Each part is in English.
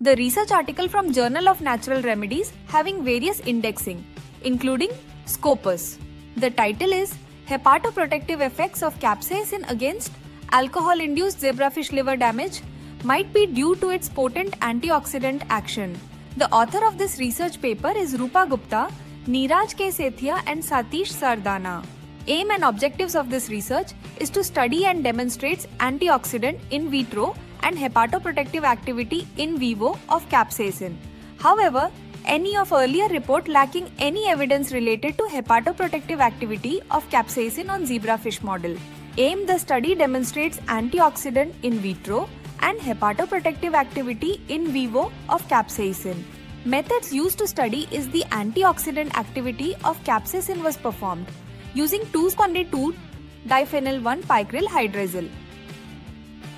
The research article from Journal of Natural Remedies having various indexing, including Scopus. The title is Hepatoprotective Effects of Capsaicin Against Alcohol-Induced Zebrafish Liver Damage Might Be Due to Its Potent Antioxidant Action. The author of this research paper is Rupa Gupta, Neeraj K. Sethia and Satish Sardana. Aim and objectives of this research is to study and demonstrate antioxidant in vitro and hepatoprotective activity in vivo of capsaicin. However, any of earlier report lacking any evidence related to hepatoprotective activity of capsaicin on zebrafish model. Aim the study demonstrates antioxidant in vitro and hepatoprotective activity in vivo of capsaicin. Methods used to study is the antioxidant activity of capsaicin was performed using 2,2-diphenyl-1-picryl hydrazine.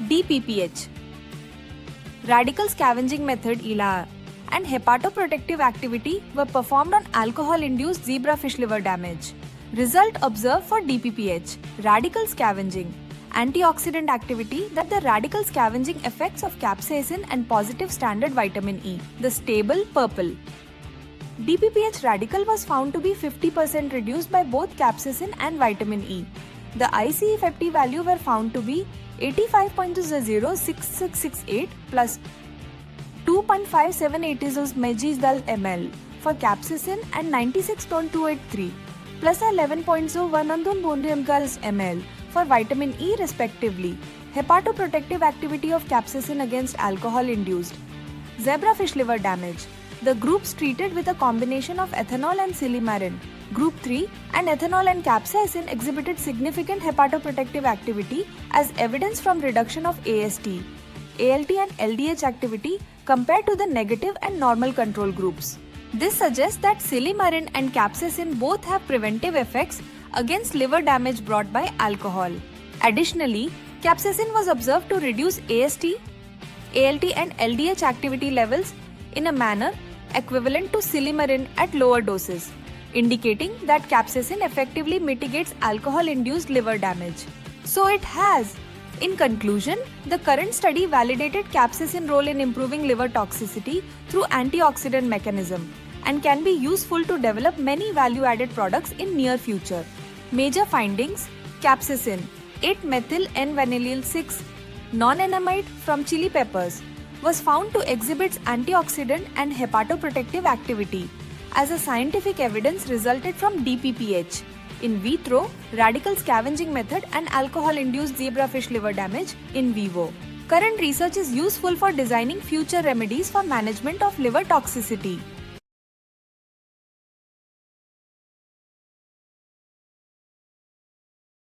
DPPH, radical scavenging method ELA, and hepatoprotective activity were performed on alcohol-induced zebrafish liver damage. Result observed for DPPH, radical scavenging, antioxidant activity that the radical scavenging effects of capsaicin and positive standard vitamin E, the stable purple. DPPH radical was found to be 50% reduced by both capsaicin and vitamin E. The IC50 value were found to be 85.006668 plus 2.578 mg/dal ml for capsaicin and 96.283 plus 11.01 ml for vitamin E respectively. Hepatoprotective activity of capsaicin against alcohol-induced zebrafish liver damage. The groups treated with a combination of ethanol and silymarin, Group 3, and ethanol and capsaicin exhibited significant hepatoprotective activity as evidence from reduction of AST, ALT and LDH activity compared to the negative and normal control groups. This suggests that silymarin and capsaicin both have preventive effects against liver damage brought by alcohol. Additionally, capsaicin was observed to reduce AST, ALT and LDH activity levels in a manner equivalent to silymarin at lower doses, indicating that capsaicin effectively mitigates alcohol-induced liver damage. So it has. In conclusion, the current study validated capsaicin role in improving liver toxicity through antioxidant mechanism and can be useful to develop many value-added products in near future. Major findings: capsaicin, 8-methyl-N-vanillyl-6, non-enamide from chili peppers, was found to exhibit antioxidant and hepatoprotective activity as a scientific evidence resulted from DPPH, in vitro, radical scavenging method and alcohol-induced zebrafish liver damage in vivo. Current research is useful for designing future remedies for management of liver toxicity.